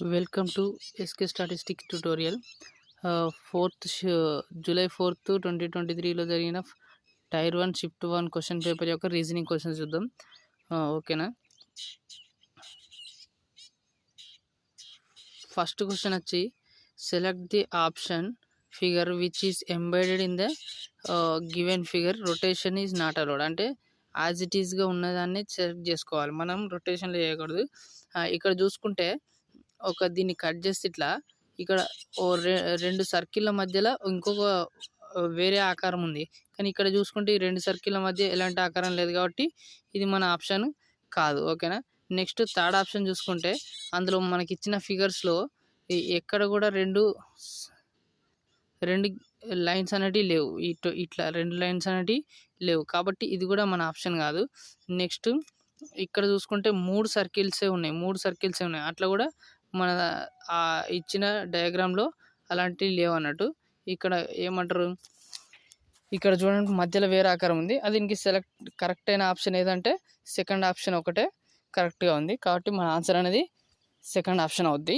Welcome to SK Statistics tutorial. July 4th 2023లో జరిగిన tyre 1 shift 1 question paper యొక్క reasoning questions చూద్దాం. ఓకేనా. First question వచ్చి select the option figure which is embedded in the given figure. Rotation is not allowed అంటే as it ఈస్గా ఉన్నదాన్ని select చేసుకోవాలి, మనం రొటేషన్లో చేయకూడదు. ఇక్కడ చూసుకుంటే దీన్ని కట్ చేస్తే ఇట్లా ఇక్కడ రెండు సర్కిళ్ళ మధ్యలో ఇంకొక వేరే ఆకారం ఉంది, కానీ ఇక్కడ చూసుకుంటే ఈ రెండు సర్కిళ్ళ మధ్య ఎలాంటి ఆకారం లేదు కాబట్టి ఇది మన ఆప్షన్ కాదు. ఓకేనా. నెక్స్ట్ థర్డ్ ఆప్షన్ చూసుకుంటే అందులో మనకి ఇచ్చిన ఫిగర్స్లో ఎక్కడ కూడా రెండు లైన్స్ అనేటివి లేవు, ఇట్లా రెండు లైన్స్ అనేటివి లేవు కాబట్టి ఇది కూడా మన ఆప్షన్ కాదు. నెక్స్ట్ ఇక్కడ చూసుకుంటే మూడు సర్కిల్సే ఉన్నాయి, అట్లా కూడా మన ఇచ్చిన డయాగ్రామ్లో అలాంటివి లేవు అన్నట్టు. ఇక్కడ ఏమంటారు, ఇక్కడ చూడండి మధ్యలో వేరే ఆకారం ఉంది, అది దీనికి కరెక్ట్ అయిన ఆప్షన్ ఏదంటే సెకండ్ ఆప్షన్ ఒకటే కరెక్ట్గా ఉంది కాబట్టి మన ఆన్సర్ అనేది సెకండ్ ఆప్షన్ అవుద్ది.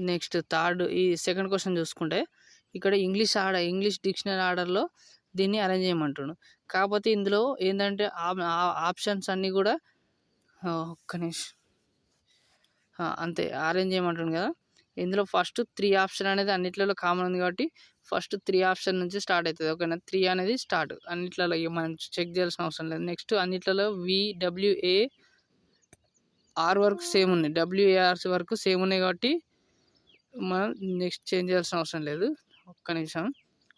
నెక్స్ట్ థర్డ్ ఈ సెకండ్ క్వశ్చన్ చూసుకుంటే ఇక్కడ ఇంగ్లీష్ డిక్షనరీ ఆర్డర్లో దీన్ని అరేంజ్ చేయమంటున్నాడు. కాకపోతే ఇందులో ఏంటంటే ఆప్షన్స్ అన్నీ కూడా ఒక్క నిమిషం అంతే అరేంజ్ చేయమంటుంది కదా. ఇందులో ఫస్ట్ 3 ఆప్షన్ అనేది అన్నిట్లలో కామన్ ఉంది కాబట్టి ఫస్ట్ 3 ఆప్షన్ నుంచి స్టార్ట్ అవుతుంది. ఓకేనా. 3 అనేది స్టార్ట్ అన్నిట్లలో, మనం చెక్ చేయాల్సిన అవసరం లేదు. నెక్స్ట్ అన్నిట్లలో WAR వరకు సేమ్ ఉన్నాయి, WAR వరకు సేమ్ ఉన్నాయి కాబట్టి మనం నెక్స్ట్ చేంజ్ చేయాల్సిన అవసరం లేదు. ఒక్క నిమిషం.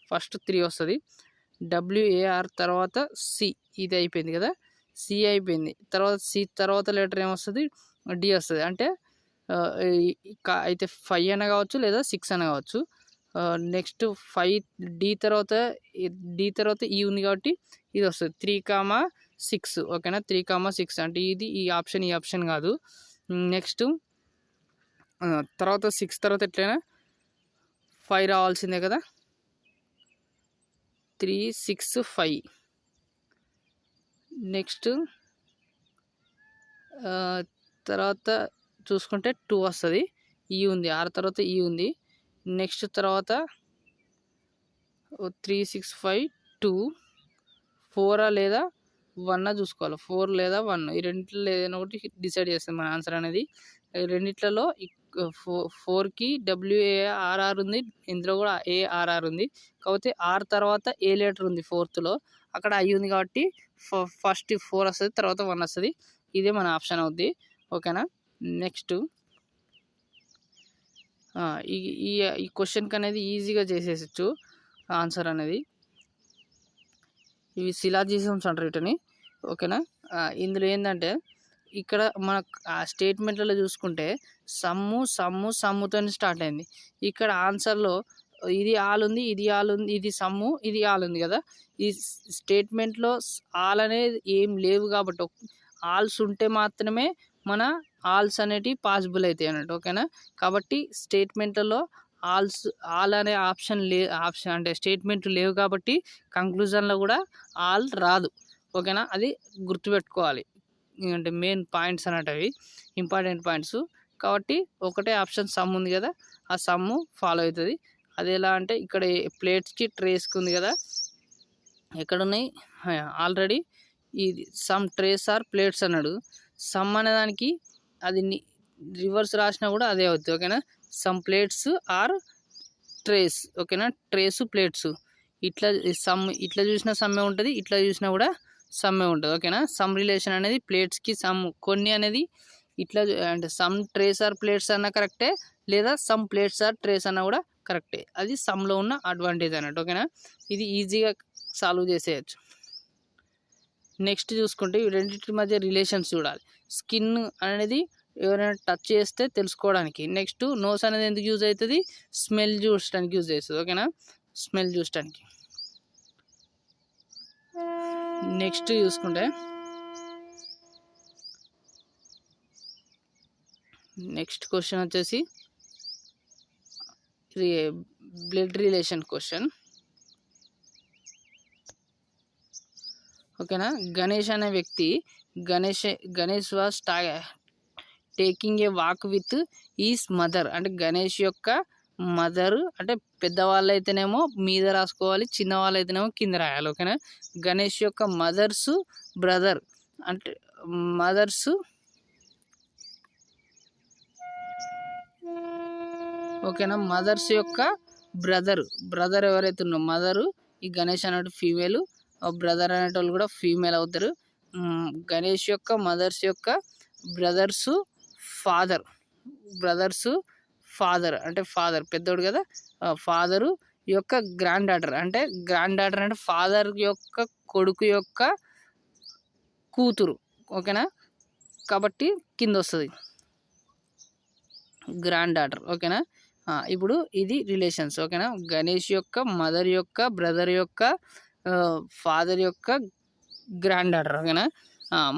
ఫస్ట్ 3 వస్తుంది, WAR తర్వాత C, ఇది అయిపోయింది కదా, C అయిపోయింది. తర్వాత C తర్వాత లెటర్ ఏమొస్తుంది, D వస్తుంది. అంటే అయితే 5 అన కావచ్చు లేదా 6 అన కావచ్చు. నెక్స్ట్ 5 తర్వాత E ఉంది కాబట్టి ఇది వస్తుంది 3,6. ఓకేనా. 3,6 అంటే ఈ ఆప్షన్ కాదు. నెక్స్ట్ తర్వాత 6 తర్వాత ఎట్లయినా 5 రావాల్సిందే కదా, 3, 6, 5. నెక్స్ట్ తర్వాత చూసుకుంటే 2 వస్తుంది, ఈ ఉంది 6 తర్వాత ఈ ఉంది. నెక్స్ట్ తర్వాత 3, 6, 5, 2, 4 లేదా 1 చూసుకోవాలి. 4 లేదా 1 ఈ రెండిట్లో ఏదైనా ఒకటి డిసైడ్ చేస్తుంది మన ఆన్సర్ అనేది. రెండిట్లలో 4కి WARR ఉంది, ఇందులో కూడా ARR ఉంది. కాకపోతే R తర్వాత ఏ లెటర్ ఉంది 4th అక్కడ I ఉంది కాబట్టి ఫస్ట్ 4 వస్తుంది, తర్వాత 1 వస్తుంది. ఇదే మన ఆప్షన్ అవుద్ది. ఓకేనా. నెక్స్ట్ ఈ క్వశ్చన్కి అనేది ఈజీగా చేసేయచ్చు ఆన్సర్ అనేది. ఇవి సిలాజిజమ్స్ అంటారు వీటిని. ఓకేనా. ఇందులో ఏంటంటే ఇక్కడ మన స్టేట్మెంట్లలో చూసుకుంటే సమ్ముతో స్టార్ట్ అయింది. ఇక్కడ ఆన్సర్లో ఇది ఆల్ ఉంది, ఇది సమ్ము, ఇది ఆల్ ఉంది కదా. ఈ స్టేట్మెంట్లో ఆల్ అనేది ఏం లేవు కాబట్టి ఆల్స్ ఉంటే మాత్రమే మన ఆల్స్ అనేటివి పాసిబుల్ అవుతాయి అన్నట్టు. ఓకేనా. కాబట్టి స్టేట్మెంట్లలో ఆల్ అనే ఆప్షన్ అంటే స్టేట్మెంట్ లేవు కాబట్టి కంక్లూజన్లో కూడా ఆల్ రాదు. ఓకేనా. అది గుర్తుపెట్టుకోవాలి, అంటే మెయిన్ పాయింట్స్ అన్నట్టు, అవి ఇంపార్టెంట్ పాయింట్స్. కాబట్టి ఒకటే ఆప్షన్ సమ్ ఉంది కదా, ఆ సమ్ము ఫాలో అవుతుంది. అది ఎలా అంటే ఇక్కడ ప్లేట్స్కి ట్రేస్కి ఉంది కదా, ఎక్కడున్నాయి ఆల్రెడీ ఇది సమ్ ట్రేస్ ఆర్ ప్లేట్స్ అన్నాడు. సమ్ అనేదానికి అది రివర్స్ రాసినా కూడా అదే అవుతుంది. ఓకేనా. Sum plates are trace. ఓకేనా. ట్రేస్ ప్లేట్స్ ఇట్లా ఇట్లా చూసినా సమ్మే ఉంటుంది, ఇట్లా చూసినా కూడా సమ్మే ఉంటుంది. ఓకేనా. సమ్ రిలేషన్ అనేది ప్లేట్స్కి సమ్ కొన్ని అనేది ఇట్లా అంటే సమ్ ట్రేస్ ఆర్ ప్లేట్స్ అన్న కరెక్టే, లేదా సమ్ ప్లేట్స్ ఆర్ ట్రేస్ అన్న కూడా కరెక్టే. అది సమ్లో ఉన్న అడ్వాంటేజ్ అన్నట్టు. ఓకేనా. ఇది ఈజీగా సాల్వ్ చేసేయచ్చు. నెక్స్ట్ చూసుకుంటే ఈ రెండింటి మధ్య రిలేషన్స్ చూడాలి. స్కిన్ అనేది ఎవరైనా టచ్ చేస్తే తెలుసుకోవడానికి. నెక్స్ట్ నోస్ అనేది ఎందుకు యూజ్ అవుతుంది, స్మెల్ చూడటానికి యూజ్ అవుతుంది. ఓకేనా. స్మెల్ చూడటానికి. నెక్స్ట్ చూసుకుంటే నెక్స్ట్ క్వశ్చన్ వచ్చేసి బ్లడ్ రిలేషన్ క్వశ్చన్. ఓకేనా. గణేష్ అనే వ్యక్తి Ganesh was taking a walk with is mother. అంటే గణేష్ యొక్క మదర్ అంటే పెద్దవాళ్ళు అయితేనేమో మీద రాసుకోవాలి, చిన్నవాళ్ళు అయితేనేమో కింద రాయాలి. ఓకేనా. గణేష్ యొక్క మదర్స్ బ్రదర్ అంటే మదర్స్ ఓకేనా. మదర్స్ యొక్క బ్రదర్ ఎవరైతే ఉన్నారో మదరు, ఈ గణేష్ అనేటు ఫీమేల్, బ్రదర్ అనేటోళ్ళు కూడా ఫీమేల్ అవుతారు. గణేష్ యొక్క మదర్స్ యొక్క బ్రదర్స్ ఫాదర్ అంటే ఫాదర్ పెద్దోడు కదా, ఫాదరు యొక్క గ్రాండ్ డాటర్ అంటే ఫాదర్ యొక్క కొడుకు యొక్క కూతురు. ఓకేనా. కాబట్టి కింద వస్తుంది గ్రాండ్ డాటర్. ఓకేనా. ఇప్పుడు ఇది రిలేషన్స్. ఓకేనా. గణేష్ యొక్క మదర్ యొక్క బ్రదర్ యొక్క ఫాదర్ యొక్క గ్రాండ్ డాటర్. ఓకేనా.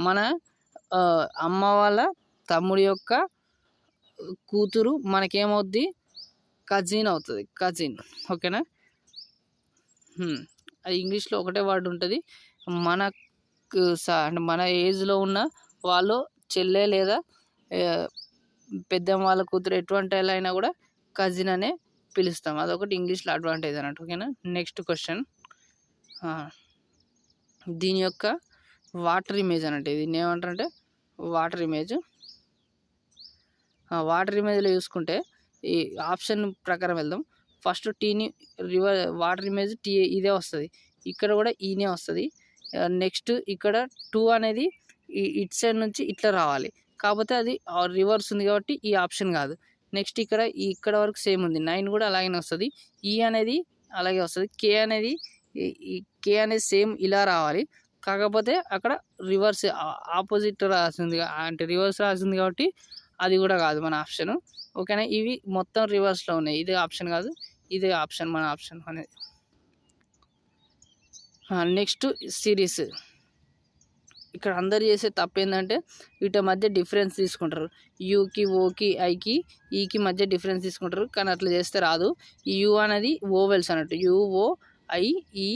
మన అమ్మ వాళ్ళ తమ్ముడి యొక్క కూతురు మనకేమవుద్ది, కజిన్ అవుతుంది, కజిన్. ఓకేనా. అది ఇంగ్లీష్లో ఒకటే వర్డ్ ఉంటుంది. మనకు అంటే మన ఏజ్లో ఉన్న వాళ్ళు చెల్లె లేదా పెద్దమ్మ వాళ్ళ కూతురు ఎటువంటి వాళ్ళు అయినా కూడా కజిన్ అనే పిలుస్తాం. అదొకటి ఇంగ్లీష్లో అడ్వాంటేజ్ అన్నట్టు. ఓకేనా. నెక్స్ట్ క్వశ్చన్, దీని యొక్క వాటర్ ఇమేజ్ అన్నట్టు. దీన్ని ఏమంటారంటే వాటర్ ఇమేజ్. వాటర్ ఇమేజ్లో చూసుకుంటే ఈ ఆప్షన్ ప్రకారం వెళ్దాం. ఫస్ట్ టీని వాటర్ ఇమేజ్ టీ ఇదే వస్తుంది, ఇక్కడ కూడా ఈనే వస్తుంది. నెక్స్ట్ ఇక్కడ 2 అనేది ఇట్ సైడ్ నుంచి ఇట్లా రావాలి, కాకపోతే అది రివర్స్ ఉంది కాబట్టి ఈ ఆప్షన్ కాదు. నెక్స్ట్ ఇక్కడ వరకు సేమ్ ఉంది, 9 కూడా అలాగే వస్తుంది. ఈ అనేది అలాగే వస్తుంది. కే అనేది సేమ్ ఇలా రావాలి, కాకపోతే అక్కడ రివర్స్ ఆపోజిట్ రాసింది అంటే రివర్స్ రాసింది కాబట్టి అది కూడా కాదు మన ఆప్షన్. ఓకేనా. ఇవి మొత్తం రివర్స్లో ఉన్నాయి, ఇదే ఆప్షన్ కాదు, ఇదే ఆప్షన్ మన ఆప్షన్ అనేది. Next series. ఇక్కడ అందరు చేసే తప్పు ఏంటంటే వీటి మధ్య డిఫరెన్స్ తీసుకుంటారు. యూకి, ఓకి, ఐకి, ఈకి మధ్య డిఫరెన్స్ తీసుకుంటారు, కానీ అట్లా చేస్తే రాదు. ఈ యూ అనేది ఓవెల్స్ అన్నట్టు, UOIE.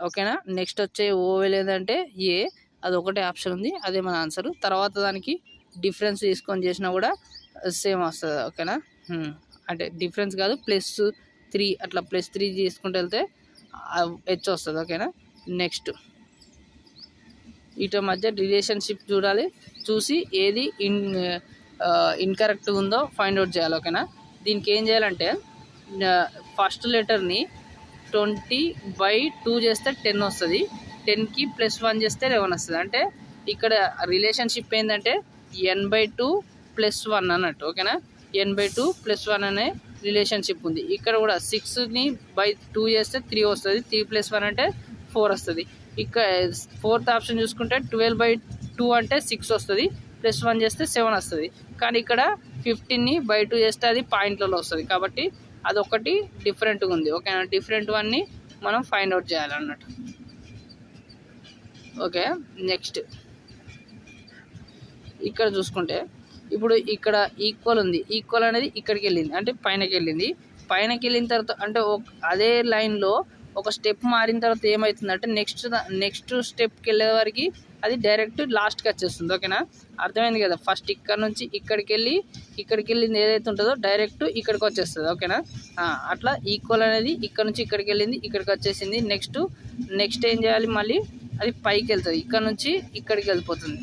ఓకేనా. నెక్స్ట్ వచ్చే ఓవెల్ ఏంటంటే ఏ, అది ఒకటే ఆప్షన్ ఉంది, అదే మన ఆన్సర్. తర్వాత దానికి డిఫరెన్స్ తీసుకొని చేసినా కూడా సేమ్ వస్తుంది. ఓకేనా. అంటే డిఫరెన్స్ కాదు, +3 అట్లా +3 తీసుకుంటూ వెళ్తే హెచ్ వస్తుంది. ఓకేనా. నెక్స్ట్ వీటి మధ్య రిలేషన్షిప్ చూడాలి, చూసి ఏది ఇన్కరెక్ట్ ఉందో ఫైండ్ అవుట్ చేయాలి. ఓకేనా. దీనికి ఏం చేయాలంటే ఫస్ట్ లెటర్ని 20/2 చేస్తే 10 వస్తుంది, 10కి +1 చేస్తే 11 వస్తుంది. అంటే ఇక్కడ రిలేషన్షిప్ ఏంటంటే n/2 +1 అన్నట్టు. ఓకేనా. n/2 +1 అనే రిలేషన్షిప్ ఉంది. ఇక్కడ కూడా 6ని బై 2 చేస్తే 3 వస్తుంది, 3 + 1 అంటే 4 వస్తుంది. ఇక్కడ 4th ఆప్షన్ చూసుకుంటే 12/2 అంటే 6 వస్తుంది, +1 చేస్తే 7 వస్తుంది. కానీ ఇక్కడ 15ని బై 2 చేస్తే అది పాయింట్లలో వస్తుంది, కాబట్టి అదొకటి డిఫరెంట్గా ఉంది. ఓకేనా. డిఫరెంట్ వన్ని మనం ఫైండ్ అవుట్ చేయాలన్నట్టు. ఓకే. నెక్స్ట్ ఇక్కడ చూసుకుంటే ఇప్పుడు ఇక్కడ ఈక్వల్ ఉంది, ఈక్వల్ అనేది ఇక్కడికి వెళ్ళింది అంటే పైనకి వెళ్ళింది. పైనకి వెళ్ళిన తర్వాత అంటే అదే లైన్లో ఒక స్టెప్ మారిన తర్వాత ఏమవుతుందంటే నెక్స్ట్ స్టెప్కి వెళ్ళే వరకు అది డైరెక్ట్ లాస్ట్కి వచ్చేస్తుంది. ఓకేనా. అర్థమైంది కదా. ఫస్ట్ ఇక్కడ నుంచి ఇక్కడికి వెళ్ళింది ఏదైతే ఉంటుందో డైరెక్ట్ ఇక్కడికి వచ్చేస్తుంది. ఓకేనా. అట్లా ఈక్వల్ అనేది ఇక్కడ నుంచి ఇక్కడికి వెళ్ళింది, ఇక్కడికి వచ్చేసింది. నెక్స్ట్ ఏం చేయాలి, మళ్ళీ అది పైకి వెళ్తుంది, ఇక్కడ నుంచి ఇక్కడికి వెళ్ళిపోతుంది,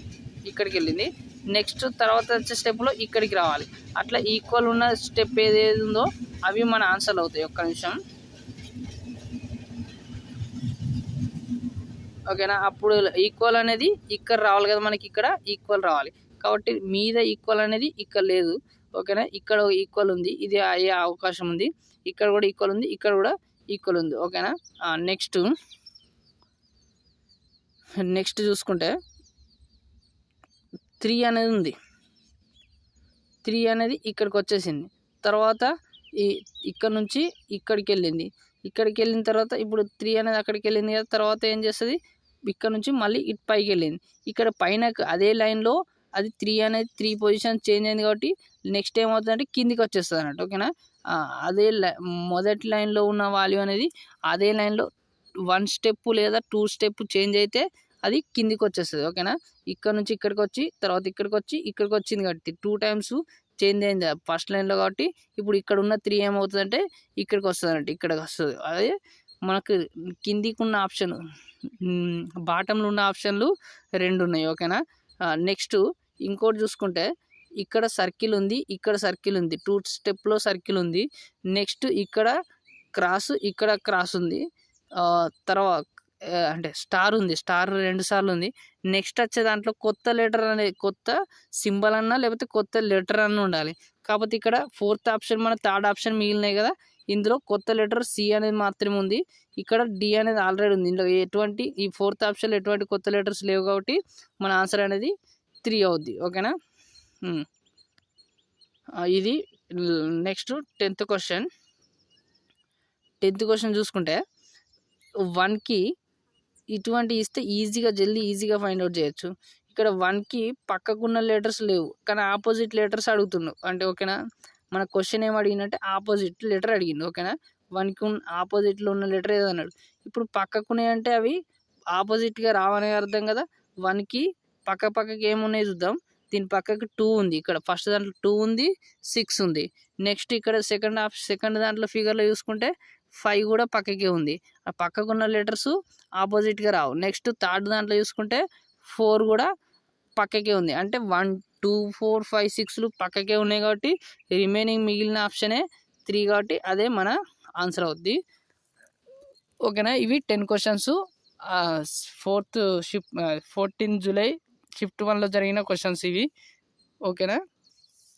ఇక్కడికి వెళ్ళింది. నెక్స్ట్ తర్వాత వచ్చే స్టెప్లో ఇక్కడికి రావాలి. అట్లా ఈక్వల్ ఉన్న స్టెప్ ఏదేది ఉందో అవి మన ఆన్సర్లు అవుతాయి. ఒక్క నిమిషం. ఓకేనా. అప్పుడు ఈక్వల్ అనేది ఇక్కడ రావాలి కదా, మనకి ఇక్కడ ఈక్వల్ రావాలి, కాబట్టి మీద ఈక్వల్ అనేది ఇక్కడ లేదు. ఓకేనా. ఇక్కడ ఈక్వల్ ఉంది, ఇది అయ్యే అవకాశం ఉంది. ఇక్కడ కూడా ఈక్వల్ ఉంది, ఇక్కడ కూడా ఈక్వల్ ఉంది. ఓకేనా. నెక్స్ట్ చూసుకుంటే 3 అనేది ఉంది, 3 అనేది ఇక్కడికి వచ్చేసింది. తర్వాత ఇక్కడ నుంచి ఇక్కడికి వెళ్ళింది, ఇక్కడికి వెళ్ళిన తర్వాత ఇప్పుడు 3 అనేది అక్కడికి వెళ్ళింది కదా, తర్వాత ఏం చేస్తుంది, ఇక్కడ నుంచి మళ్ళీ ఇటు పైకి వెళ్ళింది. ఇక్కడ పైన అదే లైన్లో అది 3 అనేది 3 పొజిషన్ చేంజ్ అయింది, కాబట్టి నెక్స్ట్ ఏమవుతుందంటే కిందికి వచ్చేస్తుంది అన్నట్టు. ఓకేనా. అదే మొదటి లైన్లో ఉన్న వాల్యూ అనేది అదే లైన్లో 1 స్టెప్ లేదా 2 స్టెప్ చేంజ్ అయితే అది కిందికి వచ్చేస్తుంది. ఓకేనా, ఇక్కడ నుంచి ఇక్కడికి వచ్చి తర్వాత ఇక్కడికి వచ్చి ఇక్కడికి వచ్చింది కాబట్టి 2 టైమ్స్ చేంజ్ అయింది ఫస్ట్ లైన్లో కాబట్టి ఇప్పుడు ఇక్కడ ఉన్న 3 ఏమవుతుందంటే ఇక్కడికి వస్తుంది అంటే ఇక్కడికి వస్తుంది. అదే మనకు కిందికి ఉన్న ఆప్షన్ బాటంలో ఉన్న ఆప్షన్లు 2 ఉన్నాయి. ఓకేనా, నెక్స్ట్ ఇంకోటి చూసుకుంటే ఇక్కడ సర్కిల్ ఉంది, ఇక్కడ సర్కిల్ ఉంది, 2 స్టెప్లో సర్కిల్ ఉంది. నెక్స్ట్ ఇక్కడ క్రాస్ ఉంది. తర్వాత అంటే స్టార్ ఉంది, స్టార్ 2 సార్లు ఉంది. నెక్స్ట్ వచ్చే దాంట్లో కొత్త లెటర్ అనేది కొత్త సింబల్ అన్నా లేకపోతే కొత్త లెటర్ అన్న ఉండాలి. కాకపోతే ఇక్కడ 4th ఆప్షన్ మన 3rd ఆప్షన్ మిగిలినాయి కదా, ఇందులో కొత్త లెటర్ సి అనేది మాత్రమే ఉంది. ఇక్కడ డి అనేది ఆల్రెడీ ఉంది. ఇందులో ఈ 4th ఆప్షన్లో ఎటువంటి కొత్త లెటర్స్ లేవు కాబట్టి మన ఆన్సర్ అనేది 3 అవుద్ది. ఓకేనా, ఇది next 10th question. 10th question చూసుకుంటే 1కి ఇటువంటి ఇస్తే ఈజీగా ఫైండ్ అవుట్ చేయొచ్చు. ఇక్కడ 1కి పక్కకున్న లెటర్స్ లేవు కానీ ఆపోజిట్ లెటర్స్ అడుగుతున్నావు అంటే ఓకేనా, మన క్వశ్చన్ ఏం అడిగిందంటే ఆపోజిట్ లెటర్ అడిగింది. ఓకేనా, 1కి ఆపోజిట్లో ఉన్న లెటర్ ఏదో అన్నాడు. ఇప్పుడు పక్కకునే అంటే అవి ఆపోజిట్గా రావనే అర్థం కదా. 1కి పక్కకి ఏమున్నాయి చూద్దాం. దీని పక్కకి 2 ఉంది, ఇక్కడ ఫస్ట్ దాంట్లో 2 ఉంది, 6 ఉంది. నెక్స్ట్ ఇక్కడ సెకండ్ దాంట్లో ఫిగర్లో చూసుకుంటే 5 కూడా పక్కకే ఉంది. ఆ పక్కకున్న లెటర్స్ ఆపోజిట్గా రావు. నెక్స్ట్ 3rd దాంట్లో చూసుకుంటే 4 కూడా పక్కకే ఉంది. అంటే 1, 2, 4, 5, 6లు పక్కకే ఉన్నాయి కాబట్టి రిమైనింగ్ మిగిలిన ఆప్షనే 3 కాబట్టి అదే మన ఆన్సర్ అవుద్ది. ఓకేనా, ఇవి 10 క్వశ్చన్స్ 14 జూలై షిఫ్ట్ 1లో జరిగిన క్వశ్చన్స్ ఇవి. ఓకేనా,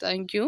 థ్యాంక్ యూ.